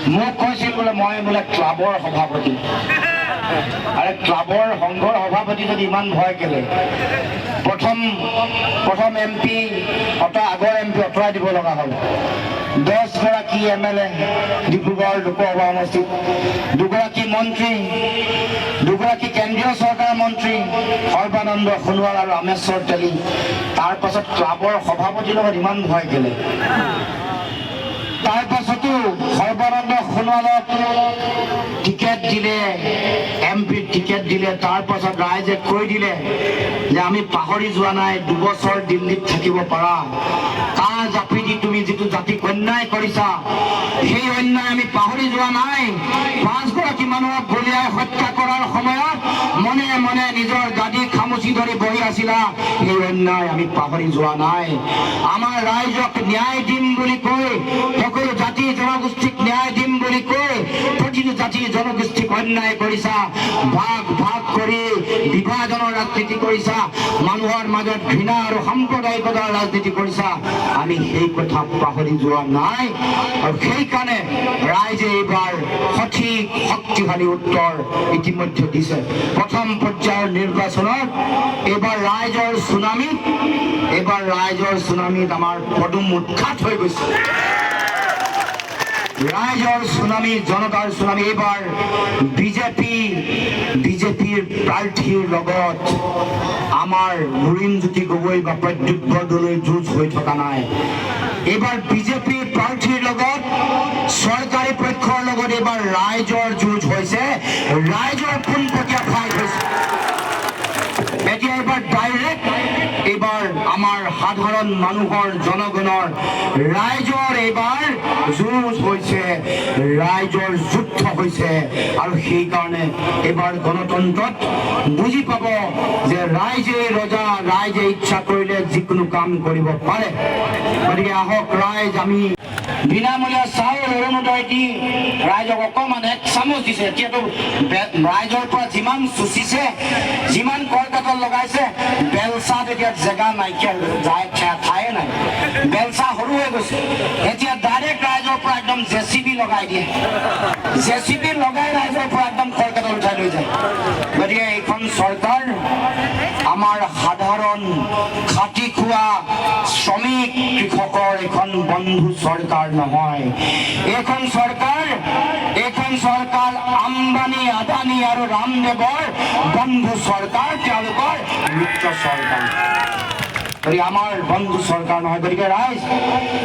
মোক কৈছিল বোলে মই বোলে ক্লাবৰ সভাপতি। আৰে ক্লাবৰ সংঘৰ সভাপতি যদি ইমান ভয় কেলে? প্ৰথম MP আগৰ MP আঁতৰাই দিব লগা হ'ল। 10 গৰাকী MLA ডিব্ৰুগড় লোকসভা সমষ্টিত, 2 গৰাকী মন্ত্ৰী, 2 গৰাকী কেন্দ্ৰীয় চৰকাৰৰ মন্ত্ৰী সৰ্বানন্দ সোণোৱাল আৰু ৰামেশ্বৰ তেলী। তাৰ পাছত ক্লাবৰ সভাপতিৰ লগত ইমান ভয় কেলে? তাৰ পাছতো সৰ্বানন্দ সোণোৱালক টিকেট দিলে, MP টিকেট দিলে। তাৰ পাছত ৰাইজে কৈ দিলে যে আমি পাহৰি যোৱা নাই 2 বছৰ দিল্লীত থাকিব পাৰা। কা জাপি দি তুমি যিটো জাতিক অন্যায় কৰিছা সেই অন্যায় আমি পাহৰি যোৱা নাই। 5 গৰাকী মানুহক গুলীয়াই হত্যা কৰাৰ সময়ত মনে মনে নিজৰ গাদী খামুচি ধৰি বহি আছিলা, সেই অন্যায় আমি পাহৰি যোৱা নাই। আমাৰ ৰাইজক ন্যায় দিম বুলি কৈ, সকলো জাতি জনগোষ্ঠীক ন্যায় দিম বুলি কৈ প্ৰতিটো জাতি জনগোষ্ঠীক অন্যায় কৰিছা, ভাগ ভাগ কৰি বিভাজনৰ ৰাজনীতি কৰিছা, মানুহৰ মাজত ঘৃণা আৰু সাম্প্ৰদায়িকতাৰ ৰাজনীতি কৰিছা। আমি সেই কথা পাহৰি যোৱা নাই। আৰু সেইকাৰণে ৰাইজে এইবাৰ সঠিক শক্তিশালী উত্তৰ ইতিমধ্যে দিছে। প্ৰথম পৰ্যায়ৰ নিৰ্বাচনত এইবাৰ ৰাইজৰ চুনামিত আমাৰ পদুম উৎখাত হৈ গৈছে। ৰাইজৰ চুনামি, জনতাৰ চুনামি। এইবাৰ বিজেপিৰ প্ৰাৰ্থীৰ লগত আমাৰ লুৰিণজ্যোতি গগৈ বা প্ৰদ্যুৎ বৰদলৈৰ যুঁজ হৈ থকা নাই। এইবাৰ বিজেপিৰ প্ৰাৰ্থীৰ লগত চৰকাৰী পক্ষৰ লগত এইবাৰ ৰাইজৰ যুঁজ হৈছে, ৰাইজৰ পোনপটীয়া ফাইট হৈছে। এতিয়া এইবাৰ ডাইৰেক্ট এইবাৰ আমাৰ সাধাৰণ মানুহৰ, জনগণৰ, ৰাইজৰ এইবাৰ যুঁজ হৈছে, ৰাইজৰ যুদ্ধ হৈছে। আৰু সেইকাৰণে এইবাৰ গণতন্ত্ৰত বুজি পাব যে ৰাইজে ৰজা, ৰাইজে ইচ্ছা কৰিলে যিকোনো কাম কৰিব পাৰে। গতিকে আহক ৰাইজ, আমি বিনামূলীয়া চাউল অৰুণোদয় দি ৰাইজক অকণমান 1 চামুচ দিছে। এতিয়াতো ৰাইজৰ পৰা যিমান চুচিছে, যিমান কলকাতাত লগাইছে, বেলচাত এতিয়া জেগা নাইকিয়া, ঠায়ে নাই, বেলচা সৰু হৈ গৈছে। এতিয়া ডাইৰেক্ট ৰাইজৰ পৰা একদম JCB লগাই দিয়ে, JCB লগাই ৰাইজৰ পৰা একদম কলকাতাত উঠাই লৈ যায়। গতিকে এইখন চৰকাৰ আমাৰ সাধাৰণ খাটি খোৱা শ্ৰমিক কৃষকৰ এখন বন্ধু চৰকাৰ নহয়। এইখন চৰকাৰ আম্বানী, আদানী আৰু ৰামদেৱৰ বন্ধু চৰকাৰ, তেওঁলোকৰ মিত্ৰ চৰকাৰ। গতিকে আমাৰ বন্ধু চৰকাৰ নহয়। গতিকে ৰাইজ,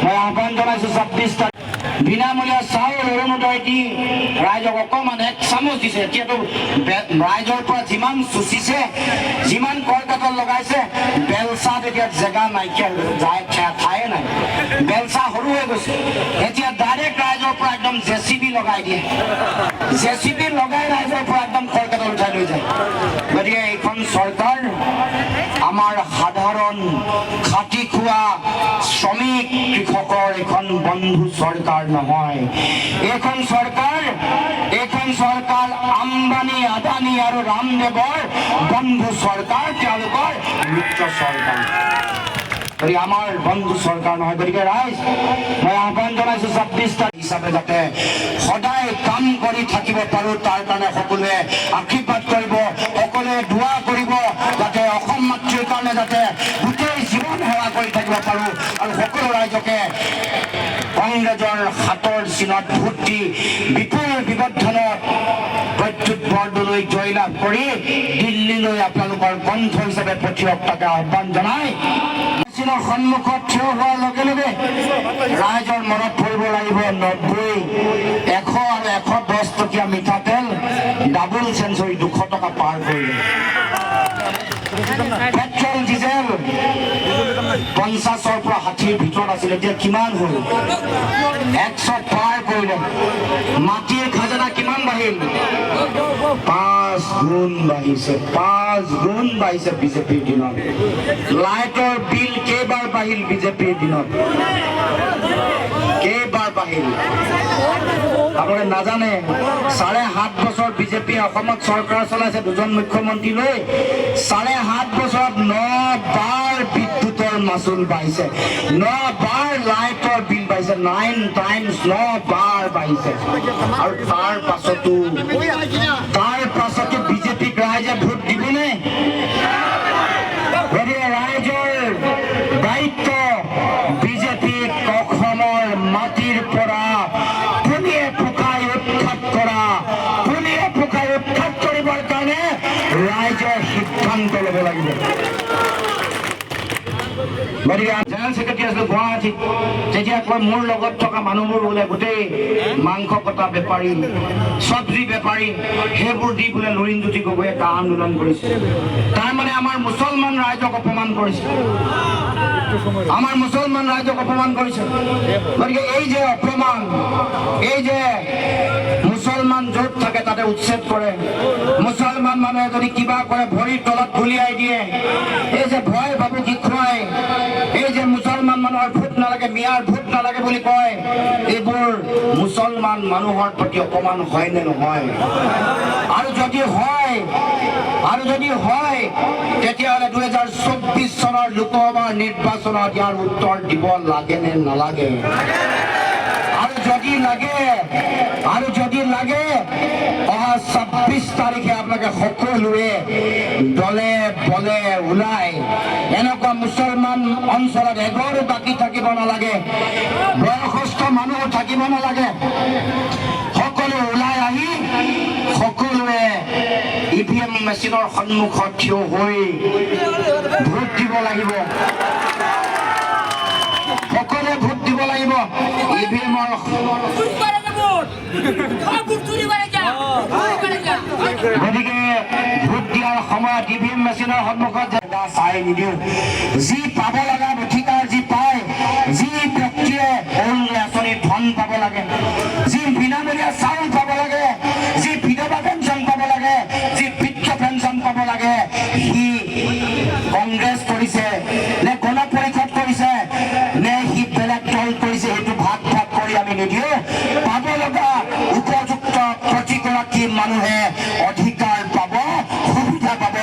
মই আহ্বান জনাইছো 26 তাৰিখ বিনামূলীয়া চাউল অৰুণোদয় দি ৰাইজক অকণমান 1 চামুচ দিছে। এতিয়াতো ৰাইজৰ পৰা যিমান চুচিছে, যিমান কলকাতাত লগাইছে, বেলচাত এতিয়া জেগা নাইকিয়া, ঠায়ে নাই, বেলচা সৰু হৈ গৈছে। এতিয়া ডাইৰেক্ট ৰাইজৰ পৰা একদম JCB লগাই দিয়ে, JCB লগাই ৰাইজৰ পৰা একদম কলকাতাত উঠাই লৈ যায়। গতিকে এইখন চৰকাৰ আমাৰ সাধাৰণ খাটি খোৱা শ্ৰমিক কৃষকৰ এখন বন্ধু চৰকাৰ নহয়। এইখন চৰকাৰ আম্বানী, আদানী আৰু ৰামদেৱৰ বন্ধু চৰকাৰ, তেওঁলোকৰ মিত্ৰ চৰকাৰ। গতিকে আমাৰ বন্ধু চৰকাৰ নহয়। গতিকে ৰাইজ, মই আহ্বান জনাইছো 26 তাৰিখ হিচাপে যাতে সদায় কাম কৰি থাকিব পাৰো, তাৰ কাৰণে সকলোৱে আশীৰ্বাদ কৰিব, সকলোৱে দোৱা কৰিব, যাতে অসম মাতৃৰ কাৰণে যাতে গোটেই জীৱন সেৱা কৰি থাকিব পাৰো। আৰু সকলো ৰাইজকে কংগ্ৰেছৰ হাতৰ চিনত ভোট দি বিপুল বিবৰ্ধনত প্ৰদ্যুৎ বৰদলৈ জয়লাভ কৰি দিল্লীলৈ আপোনালোকৰ কণ্ঠ হিচাপে পঠিয়াওক, তাকে আহ্বান জনাই মেচিনৰ সন্মুখত থিয় হোৱাৰ লগে লগে ৰাইজৰ মনত পৰিব লাগিব 90, 100 আৰু 110 টকীয়া মিঠাতেল ডাবল চেঞ্চুৰী 200 টকা পাৰ কৰিলে। পেট্ৰল ডিজেল 50ৰ পৰা 60ৰ ভিতৰত আছিল, এতিয়া কিমান হ'ল? 100 পাৰ কৰিলে। মাটিৰ খাজানা কিমান বাঢ়িল? 5 গুণ বাঢ়িছে, 5 গুণ বাঢ়িছে বিজেপিৰ দিনত। লাইটৰ বিল কেইবাৰ বাঢ়িল বিজেপিৰ দিনত? কেইবাৰ বাঢ়িল? আপোনালোকে নাজানে? 7.5 বছৰ বিজেপি অসমত চৰকাৰ চলাইছে, দুজন মুখ্যমন্ত্ৰী লৈ 7.5 বছৰত 9 বাৰ বিদ্যুতৰ মাচুল বাঢ়িছে, 9 বাৰ লাইটৰ বিল বাঢ়িছে, 9 টাইমছ 9 বাৰ বাঢ়িছে। আৰু তাৰ পাছতো বিজেপিক ৰাইজে ভোট দিবনে? গতিকে ৰাইজৰ দায়িত্ব বিজেপিক অসমৰ মাটিৰ পৰা পুনিয়ে পুকাই উৎখাত কৰা, পুনিয়ে পুকাই উৎখাত কৰিবৰ কাৰণে ৰাইজৰ সিদ্ধান্ত ল'ব লাগিব। গতিকে জেনেৰেল ছেক্ৰেটাৰী আছিলো গুৱাহাটীত, তেতিয়া কয় মোৰ লগত থকা মানুহবোৰ বোলে গোটেই মাংস কটা বেপাৰী, চব্জি বেপাৰী, সেইবোৰ দি বোলে লুৰিণজ্যোতি গগৈয়ে কা আন্দোলন কৰিছে। তাৰমানে আমাৰ মুছলমান ৰাইজক অপমান কৰিছে, আমাৰ মুছলমান ৰাইজক অপমান কৰিছে। গতিকে এই যে অপমান, এই যে মুছলমান য'ত থাকে তাতে উচ্ছেদ কৰে, মুছলমান মানুহে যদি কিবা কৰে ভৰিৰ তলত গুলিয়াই দিয়ে, এই যে ভয় ভাবুকি খুৱাই, এই যে মুছলমান মানুহৰ ভোট নালাগে, মিয়াৰ ভোট নালাগে বুলি কয়, এইবোৰ মুছলমান মানুহৰ প্ৰতি অপমান হয় নে নহয়? আৰু যদি হয় তেতিয়াহ'লে 2024 চনৰ লোকসভাৰ নিৰ্বাচনত ইয়াৰ উত্তৰ দিব লাগে নে নালাগে? আৰু যদি লাগে অহা 26 তাৰিখে আপোনালোকে সকলোৱে দলে বলে ওলাই, এনেকুৱা মুছলমান অঞ্চলত এঘৰো বাকী থাকিব নালাগে, বয়সস্থ মানুহ থাকিব নালাগে, সকলো ওলাই আহি সকলোৱে EVM মেচিনৰ সন্মুখত থিয় হৈ ভোট দিব লাগিব, সকলোৱে ভোট দিব লাগিব। EVMৰ গতিকে ভোট দিয়াৰ সময়ত EVM মেচিনৰ সন্মুখত চাই নিদিওঁ, যি পাব লগা অধিকাৰ যি পায়, যি ব্যক্তিয়ে অৰুণোদয় আঁচনিৰ ধন পাব লাগে, যি বিনামূলীয়া চাউল পাব লাগে, যি বিধৱা পেঞ্চন পাব লাগে, যি বৃদ্ধ পেঞ্চন পাব লাগে, সি কংগ্ৰেছ কৰিছে নে গণ পৰিষদ কৰিছে নে সি বেলেগ দল কৰিছে, সেইটো ভাগ ভাগ কৰি আমি নিদিওঁ। পাব লগা উপযুক্ত প্ৰতিগৰাকী মানুহে অধিকাৰ পাব, সুবিধা পাব,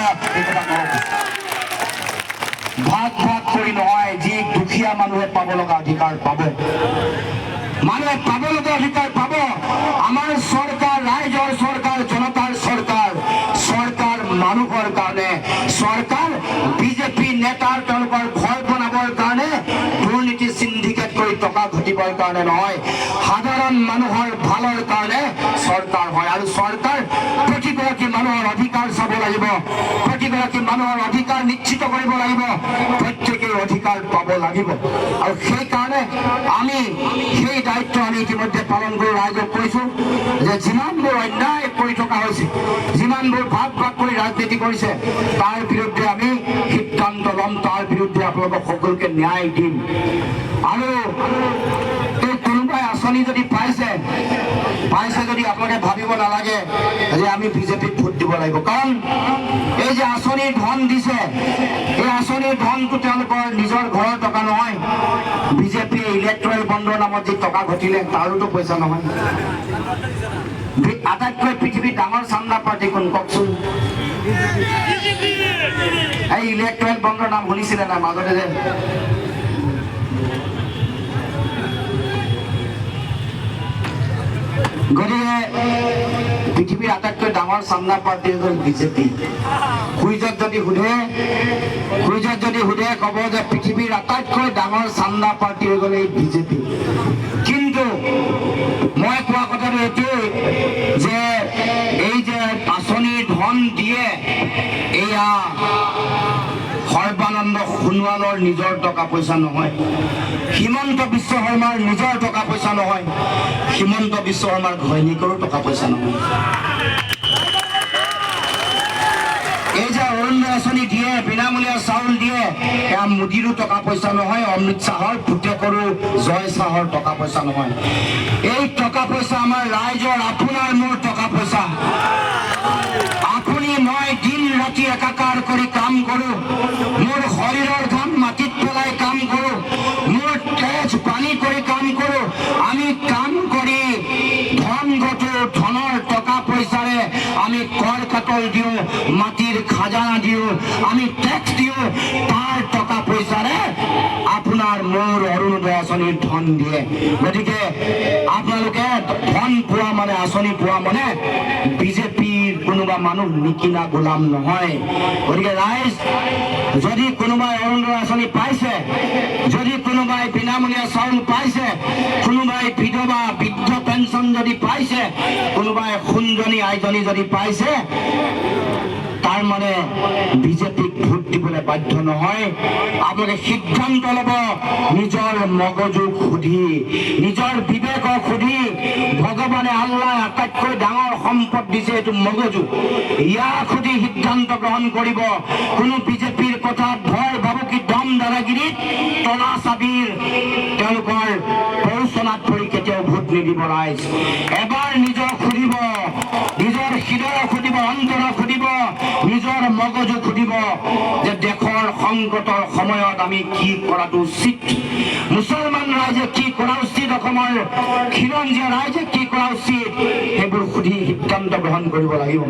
ভাগ ভাগ কৰি নহয়, যি দুখীয়া মানুহে পাব লগা অধিকাৰ পাব, মানুহে পাব লগা অধিকাৰ পাব। আমাৰ চৰকাৰ ৰাইজৰ চৰকাৰ, জনতাৰ চৰকাৰ, চৰকাৰ মানুহৰ কাৰণে, চৰকাৰ বিজেপি নেতাৰ তেওঁলোকৰ ঘৰ বনাবৰ কাৰণে, দুৰ্নীতি সিন্ডিকেট কৰি টকা ঘটিবৰ কাৰণে নহয়, সাধাৰণ মানুহৰ ভালৰ কাৰণে চৰকাৰ হয়। আৰু চৰকাৰ প্ৰতিগৰাকী মানুহৰ অধিকাৰ চাব লাগিব, প্ৰতিগৰাকী মানুহৰ অধিকাৰ নিশ্চিত কৰিব লাগিব, প্ৰত্যেকেই অধিকাৰ পাব লাগিব। আৰু সেইকাৰণে আমি সেই দায়িত্ব আমি ইতিমধ্যে পালন কৰি ৰাইজক কৈছোঁ যে যিমানবোৰ অন্যায় কৰি থকা হৈছে, যিমানবোৰ ভাগ ভাগ কৰি ৰাজনীতি কৰিছে, তাৰ বিৰুদ্ধে আমি সিদ্ধান্ত ল'ম, তাৰ বিৰুদ্ধে আপোনালোকক সকলোকে ন্যায় দিম। আৰু এই কোনোবাই আঁচনি যদি পাইছে যদি আপোনালোকে ভাবিব নালাগে যে আমি বিজেপিক ভোট দিব লাগিব, কাৰণ এই যে আঁচনিৰ ধন দিছে, এই আঁচনিৰ ধনটো তেওঁলোকৰ নিজৰ ঘৰৰ টকা নহয়, বিজেপিয়ে ইলেক্ট্ৰেল বণ্ডৰ নামত যি টকা ঘটিলে তাৰোতো পইচা নহয়। আটাইতকৈ পৃথিৱীৰ ডাঙৰ চান্দা পাৰ্টি কোন কওকচোন? এই ইলেক্ট্ৰেল বণ্ডৰ নাম শুনিছিলে নাই মাজতে যে? গতিকে পৃথিৱীৰ আটাইতকৈ ডাঙৰ চান্দা পাৰ্টি হ'ল বিজেপি। কুইজত যদি সোধে ক'ব যে পৃথিৱীৰ আটাইতকৈ ডাঙৰ চান্দা পাৰ্টি হৈ গ'ল এই বিজেপি। কিন্তু মই কোৱা কথাটো এইটোৱেই যে এই যে আঁচনিৰ ধন দিয়ে, এয়া সৰ্বানন্দ সোণোৱালৰ নিজৰ টকা পইচা নহয়, হিমন্ত বিশ্ব শৰ্মাৰ নিজৰ টকা পইচা নহয়, হিমন্ত বিশ্ব শৰ্মাৰ ঘৈণীকৰো টকা পইচা নহয়। এই যে অৰুণোদয় আঁচনি দিয়ে, বিনামূলীয়া চাউল দিয়ে, এয়া মোদীৰো টকা পইচা নহয়, অমিত শ্বাহৰ পুতেকৰো জয় শ্বাহৰ টকা পইচা নহয়। এই টকা পইচা আমাৰ ৰাইজৰ, আপোনাৰ মোৰ টকা পইচা। আপুনি মই দিন ৰাতি একাকাৰ কৰি কাম কৰোঁ, মোৰ শৰীৰৰ ঘাম মাটিত পেলাই কাম কৰোঁ, মোৰ তেজ পানী কৰি কাম কৰোঁ। আমি কাম কৰি ধন ঘটো, ধনৰ টকা পইচাৰে কৰ কাটল দিওঁ, মাটিৰ খাজানা দিওঁ, আমি টেক্স দিওঁ, তাৰ টকা পইচাৰে আপোনাৰ মোৰ অৰুণোদয় আঁচনিৰ ধন দিয়ে। গতিকে আপোনালোকে ধন পোৱা মানে আঁচনি পোৱা মানে বিজেপিৰ কোনোবা মানুহ নিকিনা গোলাম নহয়। গতিকে ৰাইজ, যদি কোনোবাই অৰুণোদয় আঁচনি পাইছে, যদি কোনোবাই বিনামূলীয়া চাউল পাইছে, কোনোবাই বিধৱা বৃদ্ধ পেঞ্চন যদি পাইছে, কোনোবাই সুন্দৰী আইজনী যদি পাইছে, তাৰ মানে বিজেপিক ভোট দিবলৈ বাধ্য নহয়। আপোনালোকে সিদ্ধান্ত ল'ব নিজৰ মগজুক সুধি, নিজৰ বিবেকক সুধি। ভগৱানে আল্লাহ আটাইতকৈ ডাঙৰ সম্পদ দিছে এইটো মগজু, ইয়াক সুধি সিদ্ধান্ত গ্ৰহণ কৰিব। কোনো বিজেপিৰ কথাত ভয় ভাবুকি দম দাদাগিৰিত তলা চাবিৰ তেওঁলোকৰ প্ৰৰোচনাত পৰি কেতিয়াও ভোট নিদিব। ৰাইজ এবাৰ নিজক সুধিব, নিজৰ হৃদয়ক সুধিব, অন্তৰক সুধিব, নিজৰ মগজু সুধিব যে দেশৰ সংকটৰ সময়ত আমি কি কৰাটো উচিত, মুছলমান ৰাইজে কি কৰা উচিত, অসমৰ খিলঞ্জীয়া ৰাইজে কি কৰা উচিত, সেইবোৰ সুধি সিদ্ধান্ত গ্ৰহণ কৰিব লাগিব।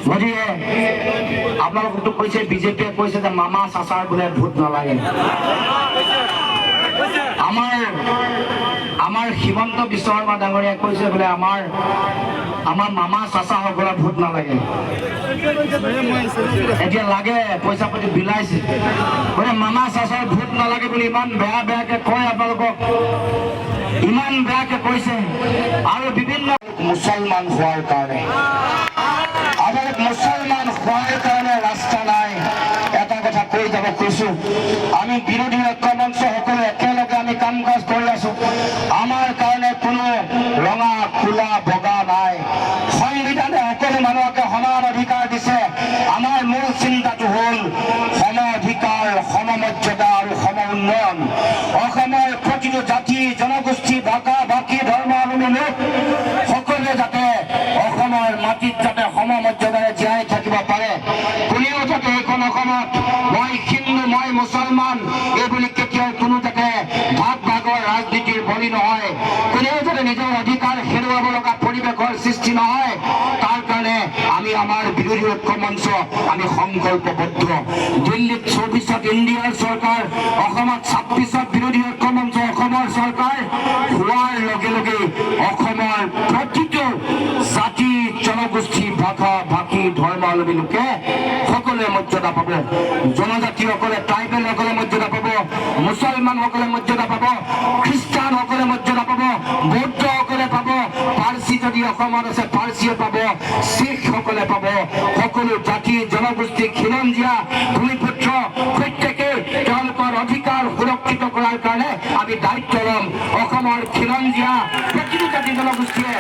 গতিকে আপোনালোকতো কৈছে, বিজেপিয়ে কৈছে যে মামা চাচাৰ বোলে ভোট নালাগে। আমাৰ হিমন্ত বিশ্ব শৰ্মা ডাঙৰীয়াই কৈছে বোলে আমাৰ মামা চাচাসকলৰ ভোট নালাগে। এতিয়া লাগে, পইচা পাতি বিলাইছে, বোলে মামা চাচাৰ ভোট নালাগে বুলি ইমান বেয়া বেয়াকে কয় আপোনালোকক, ইমান বেয়াকে কৈছে। আৰু বিভিন্ন মুছলমান হোৱাৰ কাৰণে, আপোনালোক মুছলমান হোৱাৰ কাৰণে ৰাস্তা নাই। এটা কথা কৈ যাব কৈছো, আমি বিৰোধী ঐক্য মঞ্চ সকলো একেলগে আমি কাম কাজ কৰি আছো। আমাৰ কাৰণে কোনো ৰঙা কোলা বগা নাই। সংবিধানে সকলো মানুহকে সমান অধিকাৰ দিছে। আমাৰ মূল চিন্তাটো হ'ল সম অধিকাৰ, সম মৰ্যাদা আৰু সম উন্নয়ন। অসমৰ প্ৰতিটো জাতি জনগোষ্ঠী ভাষা ভাষী ধৰ্মাৱলম্বী লোক সকলোৱে যাতে অসমৰ মাটিত যাতে সম মৰ্যাদাৰে জীয়াই থাকিব পাৰে। কোনেও যাতে এইখন অসমত মই হিন্দু মই মুছলমান এই বুলি কেতিয়াও কোনো যাতে ভাগ ভাগৰ ৰাজনীতিৰ বলি নহয়, কোনেও যাতে নিজৰ অধিকাৰ হেৰুৱাব লগা পৰিৱেশৰ সৃষ্টি নহয়, তাৰ কাৰণে আমি আমাৰ বিৰোধী ঐক্য মঞ্চ আমি সংকল্পবদ্ধ। দিল্লীত 24ত ইণ্ডিয়াৰ চৰকাৰ, অসমত 26ত বিৰোধী ঐক্য মঞ্চ অসমৰ চৰকাৰ হোৱাৰ লগে লগে অসমৰ প্ৰতিটো জাতি জনগোষ্ঠী ভাষা ভাষী ধৰ্মাৱলম্বী লোকে সকলোৱে মৰ্যাদা পাব। জনজাতিসকলে, ট্ৰাইবেলসকলে মৰ্যাদা পাব, মুছলমানসকলে মৰ্যাদা পাব, খ্ৰীষ্টানসকলে মৰ্যাদা পাব, বৌদ্ধসকলে পাব, পাৰ্চী যদি অসমত আছে পাৰ্চীয়ে পাব, শিখসকলে পাব। সকলো জাতি জনগোষ্ঠী খিলঞ্জীয়া ভূমিপুত্ৰ প্ৰত্যেকে তেওঁলোকৰ অধিকাৰ সুৰক্ষিত কৰাৰ কাৰণে আমি দায়িত্ব ল'ম। অসমৰ খিলঞ্জীয়া প্ৰতিটো জাতি জনগোষ্ঠীয়ে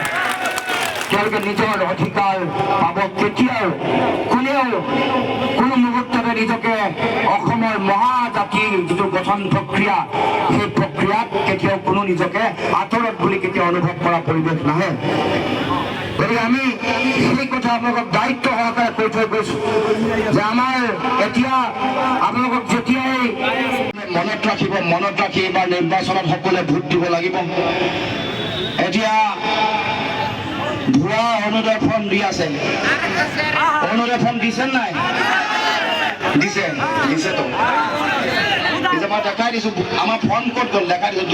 তেওঁলোকে নিজৰ অধিকাৰ পাব। কেতিয়াও কোনেও কোনো মুহূৰ্ততে নিজকে অসমৰ মহাজাতিৰ যিটো গঠন প্ৰক্ৰিয়া, সেই প্ৰক্ৰিয়াত কেতিয়াও কোনো নিজকে আঁতৰত বুলি কেতিয়াও অনুভৱ কৰা পৰিৱেশ নাহে। গতিকে আমি সেই কথা আপোনালোকক দায়িত্ব সহকাৰে কৈ থৈ গৈছো যে আমাৰ এতিয়া আপোনালোকক যেতিয়াই মনত ৰাখি এইবাৰ নিৰ্বাচনত সকলোৱে ভোট দিব লাগিব। এতিয়া ভুৱা অৰুণোদয় ফৰ্ম দি আছে, অৰুণোদয় ফৰ্ম দিছে নাই? দিছেতো। মই দেখাই দিছো, আমাৰ ফৰ্ম ক'ত গ'ল দেখাই দিছো।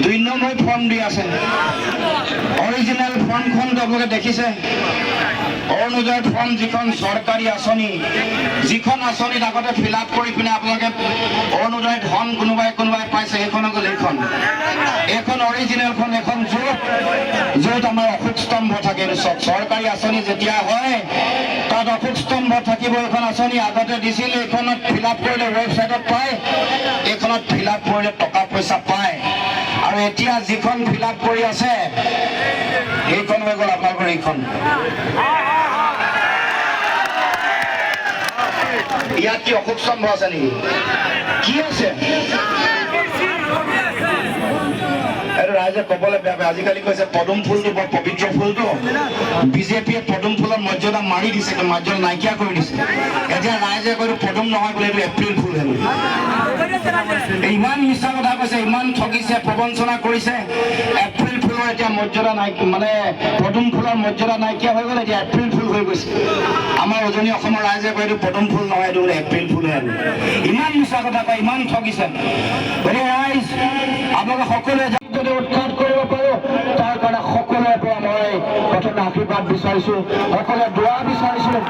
2 নম্বৰ ফৰ্ম দি আছে। অৰিজিনেল ফৰ্মখনটো আপোনালোকে দেখিছে। অৰুণোদয় ফৰ্ম যিখন চৰকাৰী আঁচনি, যিখন আঁচনিত আগতে ফিল আপ কৰি পিনে আপোনালোকে অৰুণোদয় ধন কোনোবাই পাইছে, সেইখন গ'ল এইখন অৰিজিনেলখন। এখন য'ত আমাৰ অশোক স্তম্ভ থাকে, চৰকাৰী আঁচনি যেতিয়া হয় তাত অশোক স্তম্ভ থাকিব। এইখন আঁচনি আগতে দিছিল, এইখনত ফিল আপ কৰিলে ৱেবছাইটত পায়, এইখনত ফিল আপ কৰিলে টকা পইচা পায়। আৰু এতিয়া যিখন ফিল আপ কৰি আছে সেইখন হৈ গ'ল আপোনালোকৰ এইখন। ইয়াত কি অশোক স্তম্ভ আছে নেকি? কি আছে? ৰাইজে কবলৈ বেয়া পায়। আজিকালি কৈছে পদুম ফুলটো বৰ পবিত্ৰ ফুলটো, বিজেপিয়ে পদুম ফুলৰ মৰ্যাদা মাৰি দিছে, মৰ্যাদা নাইকিয়া কৰি দিছে। এতিয়া ৰাইজে কৈছে পদুম নহয় বোলে, এইটো এপ্ৰিল ফুল হেনো। ইমান মিছা কথা কৈছে, ইমান ঠগিছে, প্ৰবঞ্চনা কৰিছে। এপ্ৰিল ফুল ফুলৰ এতিয়া মৰ্যাদা নাই, মানে পদুম ফুলৰ মৰ্যাদা নাইকিয়া হৈ গ'ল, এতিয়া এপ্ৰিল ফুল হৈ গৈছে। আমাৰ উজনি অসমৰ ৰাইজে কয় এইটো পদুম ফুল নহয়, এইটো এপ্ৰিল ফুলহে। ইমান মিছা কথা কয়, ইমান ঠগিছে। গতিকে ৰাইজ আপোনালোকে সকলোৱে যদি উৎখাত কৰিব পাৰোঁ, তাৰ কাৰণে সকলোৰে পৰা মই প্ৰথমে আশীৰ্বাদ বিচাৰিছোঁ, সকলোৱে দোৱা বিচাৰিছোঁ,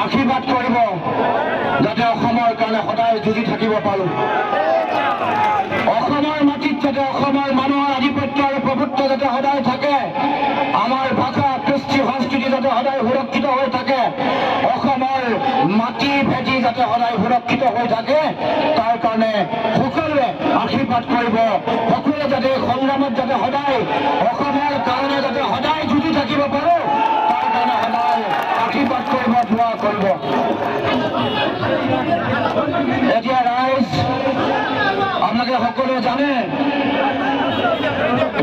আশীৰ্বাদ কৰিব যাতে অসমৰ কাৰণে সদায় যুঁজি থাকিব পাৰোঁ। অসমৰ মাটিত যাতে অসমৰ মানুহৰ আধিপত্য আৰু প্ৰভুত্ব যাতে সদায় থাকে, আমাৰ ভাষা কৃষ্টি সংস্কৃতি যাতে সদায় সুৰক্ষিত হৈ থাকে, অসমৰ মাটি ভেটি যাতে সদায় সুৰক্ষিত হৈ থাকে, তাৰ কাৰণে সকলোৱে আশীৰ্বাদ কৰিব। সকলোৱে যাতে সংগ্ৰামত যাতে সদায় অসমৰ কাৰণে যাতে সদায় যুঁজি থাকিব পাৰোঁ, তাৰ কাৰণে সদায় আশীৰ্বাদ কৰিব, দোৱা কৰিব। এতিয়া ৰাইজ আপোনালোকে সকলোৱে জানে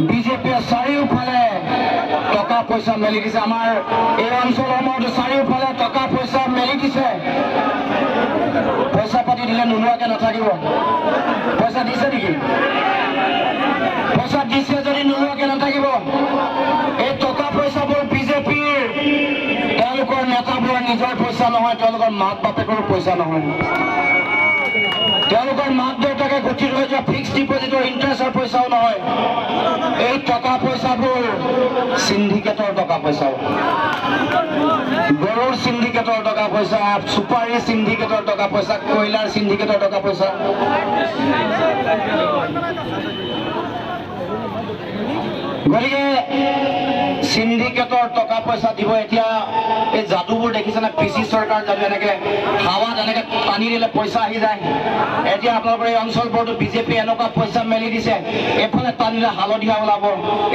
বিজেপিয়ে চাৰিওফালে টকা পইচা মেলি দিছে। আমাৰ এই অঞ্চলসমূহত চাৰিওফালে টকা পইচা মেলি দিছে। পইচা পাতি দিলে নোলোৱাকে নাথাকিব। পইচা দিছে নেকি? পইচা দিছে যদি নোলোৱাকে নাথাকিব। এই টকা পইচাবোৰ বিজেপিৰ তেওঁলোকৰ নেতাবোৰৰ নিজৰ পইচা নহয়, তেওঁলোকৰ মাক বাপেকৰ পইচা নহয়, তেওঁলোকৰ মাক দেউতাকে গঠিত হৈ যোৱা ফিক্সড ডিপজিটৰ ইণ্টাৰেষ্টৰ পইচাও নহয়। এই টকা পইচাবোৰ চিণ্ডিকেটৰ টকা পইচা, গৰুৰ চিণ্ডিকেটৰ টকা পইচা, চুপাৰী চিণ্ডিকেটৰ টকা পইচা, কয়লাৰ চিণ্ডিকেটৰ টকা পইচা। গতিকে চিণ্ডিকেটৰ টকা পইচা দিব। এতিয়া এই যাদুবোৰ দেখিছেনে? পিচি চৰকাৰ যাদু, এনেকে হাৱাত এনেকে টানি দিলে পইচা আহি যায়। এতিয়া আপোনালোকৰ এই অঞ্চলবোৰতো বিজেপি এনেকুৱা পইচা মেলি দিছে, এইফালে টানিলে হালধীয়া ওলাব,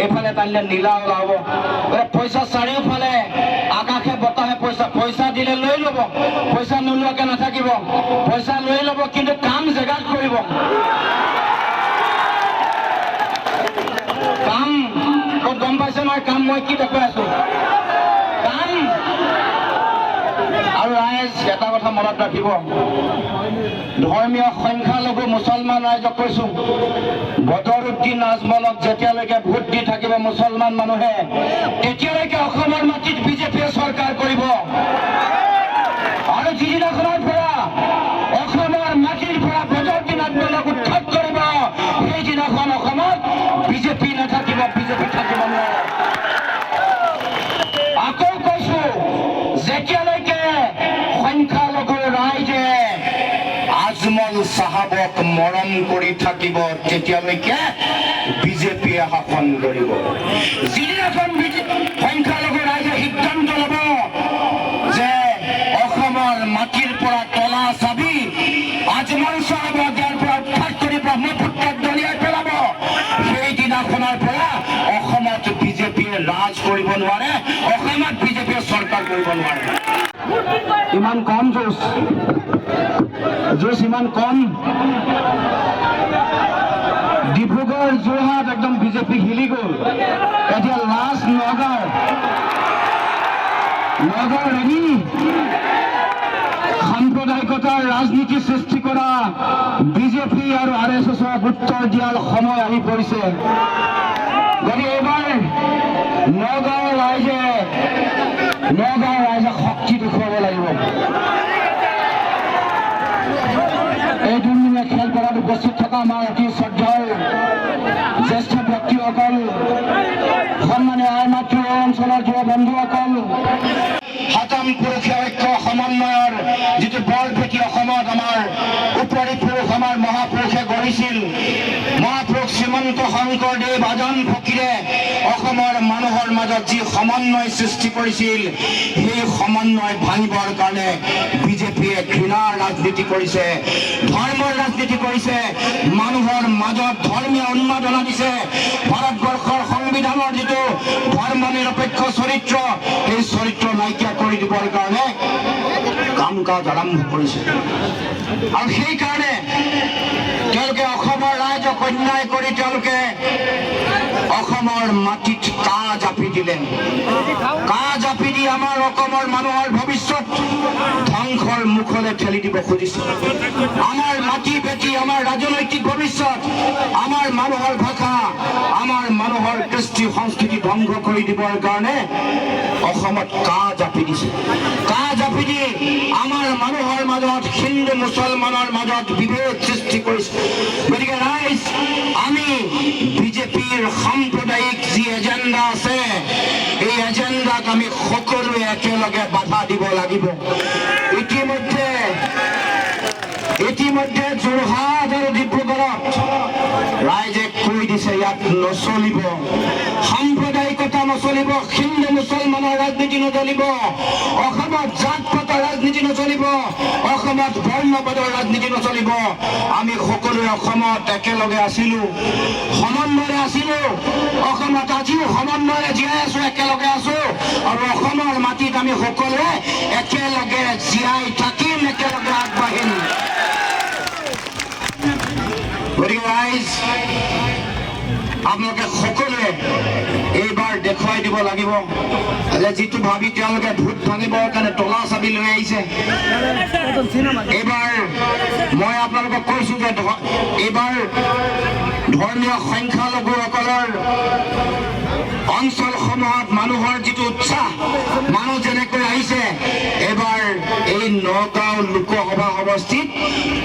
এইফালে টানিলে নীলা ওলাব। পইচা চাৰিওফালে আকাশে বতাহে পইচা। পইচা দিলে লৈ ল'ব, পইচা নোলোৱাকে নাথাকিব। পইচা লৈ ল'ব কিন্তু কাম জেগাত কৰিব। কাম ক'ত গম পাইছে নহয়? কাম মই কি দেখুৱাই আছো, কাম। আৰু ৰাইজ এটা কথা মনত ৰাখিব, ধৰ্মীয় সংখ্যালঘু মুছলমান ৰাইজক কৈছো, বদৰুদ্দিন আজমলক যেতিয়ালৈকে ভোট দি থাকিব মুছলমান মানুহে, তেতিয়ালৈকে অসমৰ মাটিত বিজেপিয়ে চৰকাৰ কৰিব। আৰু যিদিনাখনৰ পৰা অসমৰ মাটিৰ পৰা বদৰুদ্দিন আজমলক উৎখাত কৰিব, সেইদিনাখন অসমত বিজেপি নাথাকিব, বিজেপি থাকিব নোৱাৰে। আকৌ কৈছো, যেতিয়ালৈকে সংখ্যালঘু ৰাইজে আজমল চাহাবক মৰম কৰি থাকিব, তেতিয়ালৈকে বিজেপিয়ে শাসন কৰিব। যিদিনাখন সংখ্যালঘু ৰাইজে সিদ্ধান্ত ল'ব যে অসমৰ মাটিৰ পৰা তলা চাবি আজমল চাহাবক ইয়াৰ পৰা উৎখাত কৰি ব্ৰহ্মপুত্ৰত দলিয়াই পেলাব, সেইদিনাখনৰ পৰা অসমত বিজেপিয়ে ৰাজ কৰিব নোৱাৰে, অসমত বিজেপিয়ে চৰকাৰ কৰিব নোৱাৰে। ইমান কম জোচ, ইমান কম। ডিব্ৰুগড় যোৰহাট একদম বিজেপি হিলি গ'ল। এতিয়া লাষ্ট নগাঁও ৰেডি। সাম্প্ৰদায়িকতাৰ ৰাজনীতি সৃষ্টি কৰা বিজেপি আৰু RSSক উত্তৰ দিয়াৰ সময় আহি পৰিছে। গতিকে এইবাৰ নগাঁও ৰাইজে শক্তি দেখুৱাব লাগিব। এই দুদিনীয়া খেলপথাৰত উপস্থিত থকা আমাৰ অতি শ্ৰদ্ধাৰ জ্যেষ্ঠ ব্যক্তিসকল, সন্মানীয় আই মাতৃ অঞ্চলৰ যুৱ বন্ধুসকল, সাতাম পুৰুষীয় ঐক্য সমন্বয়ৰ যিটো বৰপেটী অসমত আমাৰ উপৰি পুৰুষ আমাৰ মহাপুৰুষে গঢ়িছিল, মহাপুৰুষ শ্ৰীমন্ত শংকৰদেৱ আজান ফকীৰে অসমৰ মানুহৰ মাজত যি সমন্বয় সৃষ্টি কৰিছিল, সেই সমন্বয় ভাঙিবৰ কাৰণে বিজেপিয়ে ঘৃণাৰ ৰাজনীতি কৰিছে, ধৰ্মৰ ৰাজনীতি কৰিছে, মানুহৰ মাজত ধৰ্মীয় উন্মাদনা দিছে। ভাৰতবৰ্ষৰ সংবিধানৰ যিটো ধৰ্ম নিৰপেক্ষ চৰিত্ৰ, সেই চৰিত্ৰ নাইকিয়া কৰি দিবৰ কাৰণে কাম কাম কাজ আৰম্ভ কৰিছে আৰু সেইকাৰণে তেওঁলোকে অসমৰ ৰাইজক অন্যায় কৰি তেওঁলোকে অসমৰ মাটিত কাঁহ জাপি দিলে কাঁহ জাপি দি আমাৰ অসমৰ মানুহৰ ভৱিষ্যত ধ্বংসৰ মুখলৈ ঠেলি দিব খুজিছে আমাৰ মাটি বেটি আমাৰ ৰাজনৈতিক ভৱিষ্যত আমাৰ মানুহৰ ভাষা আমাৰ মানুহৰ কৃষ্টি সংস্কৃতি ধ্বংস কৰি দিবৰ কাৰণে অসমত কাঁহ জাপি দিছে কাঁহ জাপি দি আমাৰ মানুহৰ মাজত হিন্দু মুছলমানৰ মাজত বিভেদ সৃষ্টি কৰিছে গতিকে ৰাইজ আমি বিজেপিৰ সাম্প্ৰদায়িক যি এজেণ্ডা আছে এই এজেণ্ডাক আমি সকলোৱে একেলগে বাধা দিব লাগিব ইতিমধ্যে যোৰহাট আৰু ডিব্ৰুগড়ত ৰাইজে কৈ দিছে ইয়াত নচলিব সাম্প্ৰদায়িকতা নচলিব হিন্দু মুছলমানৰ ৰাজনীতি নচলিব অসমত জাত পাতৰ ৰাজনীতি নচলিব অসমত বৰ্ণবাদৰ ৰাজনীতি নচলিব আমি সকলোৱে অসমত একেলগে আছিলো সমন্বয়েৰে আছিলো অসমত আজিও সমন্বয়েৰে জীয়াই আছো একেলগে আছো আৰু অসমৰ মাটিত আমি সকলোৱে একেলগে জীয়াই থাকিম একেলগে আগবাঢ়িম গতিকে ৰাইজ আপোনালোকে সকলোৱে এইবাৰ দেখুৱাই দিব লাগিব যে যিটো ভাবি তেওঁলোকে ভোট ভাঙিবৰ কাৰণে তলা চাবি লৈ আহিছে এইবাৰ মই আপোনালোকক কৈছো যে এইবাৰ ধৰ্মীয় সংখ্যালঘুসকলৰ অঞ্চলসমূহত মানুহৰ যিটো উৎসাহ মানুহ যেনেকৈ আহিছে এইবাৰ এই নগাঁও লোকসভা সমষ্টিত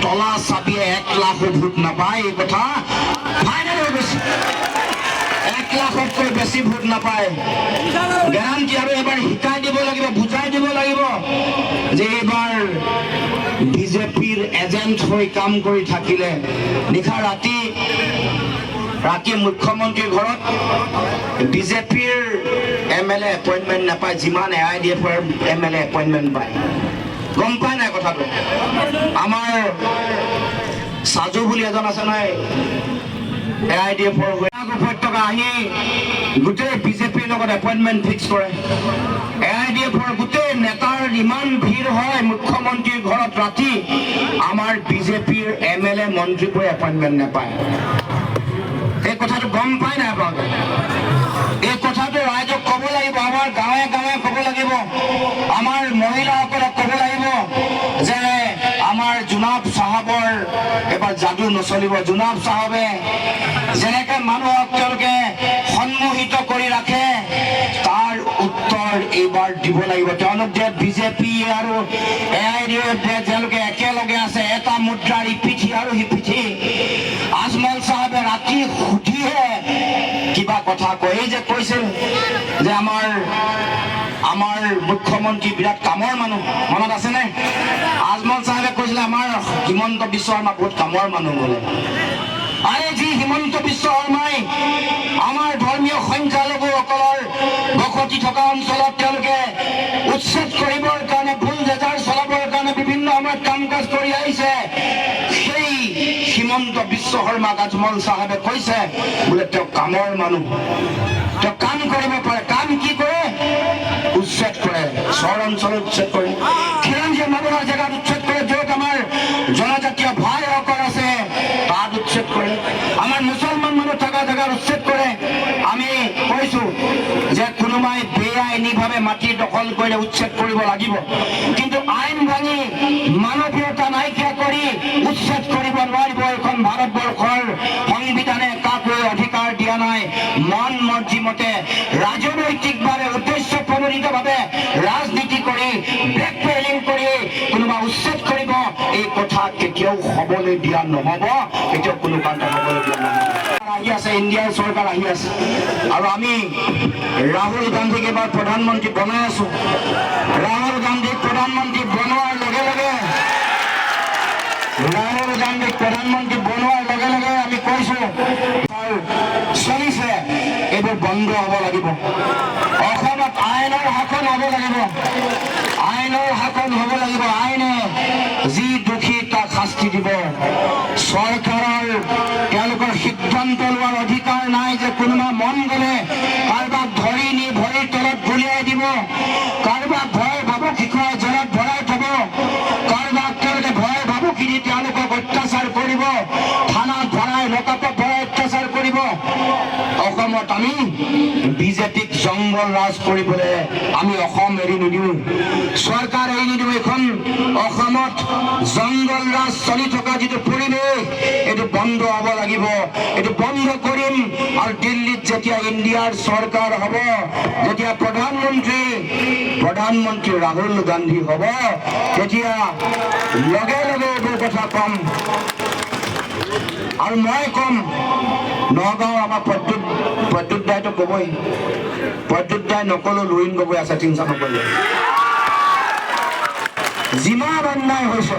তলা চাবিয়ে 1 লাখো ভোট নাপায় এই কথা ফাইনেল হৈ গৈছে 1 লাখতকৈ বেছি ভোট নাপায় গেৰাণ্টি আৰু এবাৰ শিকাই দিব লাগিব বুজাই দিব লাগিব যে এইবাৰ বিজেপিৰ এজেণ্ট হৈ কাম কৰি থাকিলে নিশা ৰাতি মুখ্যমন্ত্ৰীৰ ঘৰত বিজেপিৰ MLA এপইণ্টমেণ্ট নাপায় যিমান AIDFৰ MLA এপইণ্টমেণ্ট পায় গম পায় নাই কথাটো আমাৰ সাজু বুলি এজন আছে নহয় AIDFৰ উপত্যকা আহি গোটেই বিজেপিৰ লগত এপইণ্টমেণ্ট ফিক্স কৰে AIDFৰ গোটেই নেতাৰ ইমান ভিৰ হয় মুখ্যমন্ত্ৰীৰ ঘৰত ৰাতি আমাৰ বিজেপিৰ MLA মন্ত্ৰীবোৰে এপইণ্টমেণ্ট নাপায় এই কথাটো গম পায় নাই আপোনালোকে এই কথাটো ৰাইজক ক'ব লাগিব আমাৰ গাঁৱে গাঁৱে ক'ব লাগিব আমাৰ মহিলাসকলক ক'ব লাগিব যে আমাৰ জোনাব চাহাবৰ এবাৰ যাদু নচলিব জোনাব চাহাবে যেনেকে মানুহক তেওঁলোকে সন্মোহিত কৰি ৰাখে তাৰ উত্তৰ এইবাৰ দিব লাগিব তেওঁলোক যে বিজেপি আৰু AIDF তেওঁলোকে একেলগে আছে এটা মুদ্ৰাৰ ইপিঠি আৰু সিপিঠি আজমল চাহাবে ৰাতি সুধিহে কিবা কথা কয় যে কৈছিল যে আমাৰ মুখ্যমন্ত্ৰী বিৰাট কামৰ মানুহ মনত আছেনে আজমল চাহাবে কৈছিলে আমাৰ হিমন্ত বিশ্ব শৰ্মা বহুত কামৰ মানুহ বোলে আৰে যি হিমন্ত বিশ্ব শৰ্মাই আমাৰ ধৰ্মীয় সংখ্যালঘুসকলৰ বসতি থকা অঞ্চলত তেওঁলোকে উচ্ছেদ কৰিবৰ কাৰণে ভুল লেজাৰ চলাবৰ কাৰণে বিভিন্ন সময়ত কাম কাজ কৰি আহিছে সেই হিমন্ত বিশ্ব শৰ্মাক আজমল চাহাবে কৈছে বোলে তেওঁ কামৰ মানুহ তেওঁ কাম কৰিব পাৰে কাম কি কৰে উচ্ছেদ কৰে চহৰ অঞ্চলত উচ্ছেদ কৰে খিলঞ্জীয়া মানুহৰ জেগাত উচ্ছেদ কৰে য'ত আমাৰ জনজাতীয় ভাইসকল আছে তাত উচ্ছেদ কৰে আমাৰ মুছলমান মানুহ থকা জেগাত উচ্ছেদ কৰে আমি কৈছো যে কোনোবাই বেআইনীভাৱে মাটি দখল কৰিলে উচ্ছেদ কৰিব লাগিব কিন্তু আইন ভাঙি মানৱীয়তা নাইকিয়া কৰি উচ্ছেদ কৰিব নোৱাৰিব এখন ভাৰতবৰ্ষৰ সংবিধানে কাকো অধিকাৰ দিয়া নাই মন মৰ্জি মতে ৰাজনৈতিকভাৱে উদ্দেশ্য প্ৰণোদিতভাৱে ৰাজনীতি কৰি ব্লেকমেইলিং কৰি কোনোবা উচ্ছেদ কৰিব এই কথা কেতিয়াও হ'বলৈ দিয়া নহ'ব কেতিয়াও কোনো কাণ্ড হ'বলৈ দিয়া নহ'ব আহি আছে ইণ্ডিয়াৰ চৰকাৰ আহি আছে আৰু আমি ৰাহুল গান্ধীক এবাৰ প্ৰধানমন্ত্ৰী বনাই আছো ৰাহুল গান্ধীক প্ৰধানমন্ত্ৰী বনোৱাৰ লগে লগে আমি কৈছো চলিছে এইবোৰ বন্ধ হ'ব লাগিব অসমত আইনৰ শাসন হ'ব লাগিব আইনে যি দোষী তাক শাস্তি দিব চৰকাৰৰ তেওঁলোকৰ সিদ্ধান্ত লোৱাৰ অধিকাৰ নাই যে কোনোবা মন গ'লে কাৰোবাক ধৰি নি ভৰিৰ তলত গুলিয়াই দিব কাৰোবাক ভয় ভাবুক শিখোৱাই জেলত ভৰাই থব পাৰিব অসমত আমি বিজেপিক জংগল ৰাজ কৰিবলৈ আমি অসম এৰি নিদিওঁ চৰকাৰ এৰি নিদিওঁ এখন অসমত জংগল ৰাজ চলি থকা যিটো পৰিৱেশ এইটো বন্ধ হ'ব লাগিব এইটো বন্ধ কৰিম আৰু দিল্লীত যেতিয়া ইণ্ডিয়াৰ চৰকাৰ হ'ব যেতিয়া প্ৰধানমন্ত্ৰী ৰাহুল গান্ধী হ'ব তেতিয়া লগে লগে এইবোৰ কথা কম আৰু মই কম নগাঁও আমাৰ প্ৰদ্যুৎ দাইতো ক'বই প্ৰদ্যুৎ দাই নকলেও লুৰিণ গগৈ আছে চিন্তা নকৰিলে যিমান অন্যায় হৈছে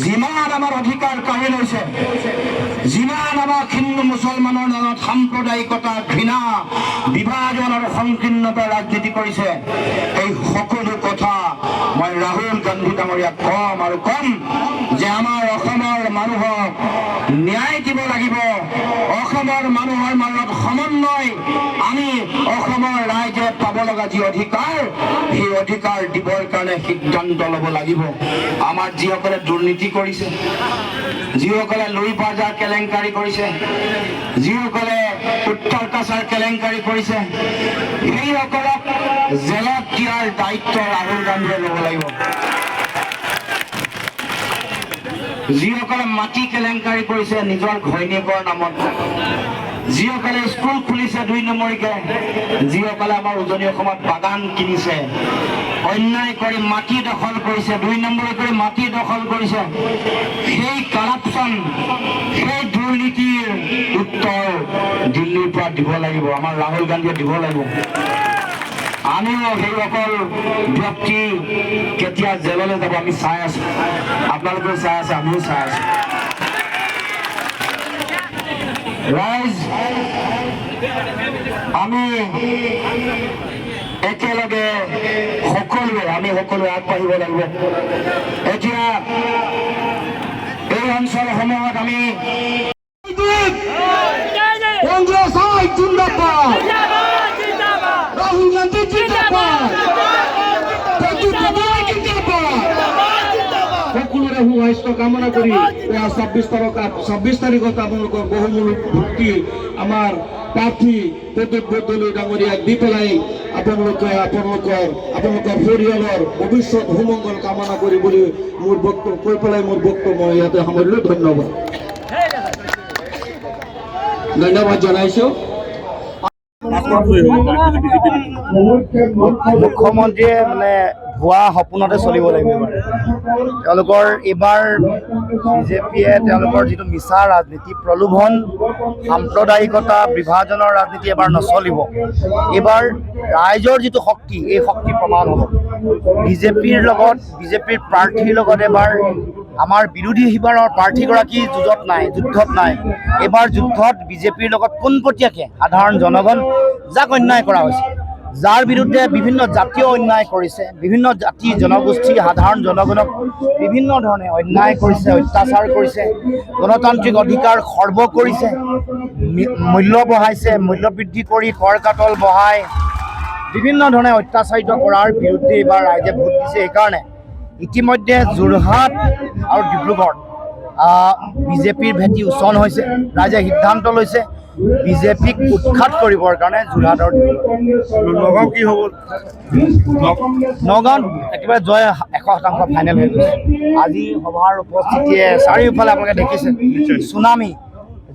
যিমান আমাৰ অধিকাৰ কাঢ়ি লৈছে যিমান আমাৰ হিন্দু মুছলমানৰ নামত সাম্প্ৰদায়িকতা ঘৃণা বিভাজন আৰু সংকীৰ্ণতাৰ ৰাজনীতি কৰিছে এই সকলো কথা মই ৰাহুল গান্ধী ডাঙৰীয়াক কম আৰু কম যে আমাৰ অসমৰ মানুহক ন্যায় দিব লাগিব অসমৰ মানুহৰ মাজত সমন্বয় আমি অসমৰ ৰাইজে পাব লগা যি অধিকাৰ সেই অধিকাৰ দিবৰ কাৰণে সিদ্ধান্ত ল'ব লাগিব আমাৰ যিসকলে দুৰ্নীতি কৰিছে যিসকলে লুই বাজাৰ কেলেংকাৰী কৰিছে যিসকলে উত্তৰ কাছাৰ কেলেংকাৰী কৰিছে সেইসকলক জেলত দিয়াৰ দায়িত্ব ৰাহুল গান্ধীয়ে ল'ব লাগিব যিসকলে মাটি কেলেংকাৰী কৰিছে নিজৰ ঘৈণীয়েকৰ নামত যিসকলে স্কুল খুলিছে 2 নম্বৰীকে যিসকলে আমাৰ উজনি অসমত বাগান কিনিছে অন্যায় কৰি মাটি দখল কৰিছে 2 নম্বৰী কৰি মাটি দখল কৰিছে সেই কাৰাপশ্যন সেই দুৰ্নীতিৰ উত্তৰ দিল্লীৰ পৰা দিব লাগিব আমাৰ ৰাহুল গান্ধীয়ে দিব লাগিব আমিও সেইসকল ব্যক্তি কেতিয়া জেললৈ যাব আমি চাই আছো আপোনালোকেও চাই আছে আমিও চাই আছো ৰাইজ আমি একেলগে আমি সকলোৱে আগবাঢ়িব লাগিব এতিয়া এই অঞ্চলসমূহত আমি কংগ্ৰেছ জিন্দাবাদ ৰাহুল গান্ধী জিন্দাবাদ সকলোৰে সুস্বাস্থ্য কামনা কৰি 26 তাৰিখত আপোনালোকৰ বহুমূলীয়া ভোটটি আমাৰ প্ৰাৰ্থী প্ৰদ্যুৎ বৰদলৈ ডাঙৰীয়াক দি পেলাই আপোনালোকৰ পৰিয়ালৰ ভৱিষ্যত সুমংগল কামনা কৰি বুলি মোৰ বক্তব্য কৈ পেলাই মোৰ বক্তব্য মই ইয়াতে সামৰিলোঁ ধন্যবাদ জনাইছোঁ মুখ্যমন্ত্ৰীয়ে মানে ভুৱা সপোনতে চলিব লাগিব তেওঁলোকৰ এইবাৰ বিজেপিয়ে তেওঁলোকৰ যিটো মিছা ৰাজনীতি প্ৰলোভন সাম্প্ৰদায়িকতা বিভাজনৰ ৰাজনীতি এবাৰ নচলিব এইবাৰ ৰাইজৰ যিটো শক্তি এই শক্তি প্ৰমাণ হ'ব বিজেপিৰ প্ৰাৰ্থীৰ লগত এবাৰ আমাৰ বিৰোধী শিবিৰৰ প্ৰাৰ্থীগৰাকী যুদ্ধত নাই এইবাৰ যুদ্ধত বিজেপিৰ লগত পোনপটীয়াকৈ সাধাৰণ জনগণ যাক অন্যায় কৰা হৈছে যাৰ বিৰুদ্ধে বিভিন্ন জাতীয় অন্যায় কৰিছে বিভিন্ন জাতি জনগোষ্ঠী সাধাৰণ জনগণক বিভিন্ন ধৰণে অন্যায় কৰিছে অত্যাচাৰ কৰিছে গণতান্ত্ৰিক অধিকাৰ খৰ্ব কৰিছে মূল্য বঢ়াইছে মূল্য বৃদ্ধি কৰি কৰ কাটল বঢ়াই বিভিন্ন ধৰণে অত্যাচাৰিত কৰাৰ বিৰুদ্ধে এইবাৰ ৰাইজে ভোট দিছে সেইকাৰণে ইতিমধ্যে যোৰহাট আৰু ডিব্ৰুগড় বিজেপিৰ ভেটি উচন হৈছে ৰাইজে সিদ্ধান্ত লৈছে বিজেপিক উৎখাত কৰিবৰ কাৰণে যোৰহাট আৰু নগাঁও কি হ'ব নগাঁৱত একেবাৰে জয় 100% ফাইনেল হৈ গৈছে আজি সভাৰ উপস্থিতিয়ে চাৰিওফালে আপোনালোকে দেখিছে চুনামি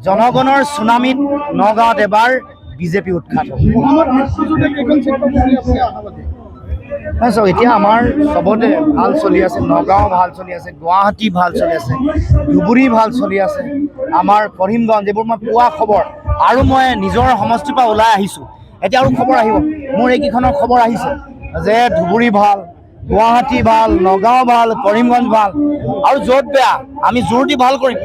জনগণৰ চুনামিত নগাঁৱত এবাৰ বিজেপি উৎখাত হ'ব চাওক এতিয়া আমাৰ চবতে ভাল চলি আছে নগাঁও ভাল চলি আছে গুৱাহাটী ভাল চলি আছে ধুবুৰী ভাল চলি আছে আমাৰ কৰিমগঞ্জ এইবোৰ মই পোৱা খবৰ আৰু মই নিজৰ সমষ্টিৰ পৰা ওলাই আহিছোঁ এতিয়া আৰু খবৰ আহিব মোৰ এইকেইখনৰ খবৰ আহিছে যে ধুবুৰী ভাল গুৱাহাটী ভাল নগাঁও ভাল কৰিমগঞ্জ ভাল আৰু য'ত বেয়া আমি জোৰ দি ভাল কৰিম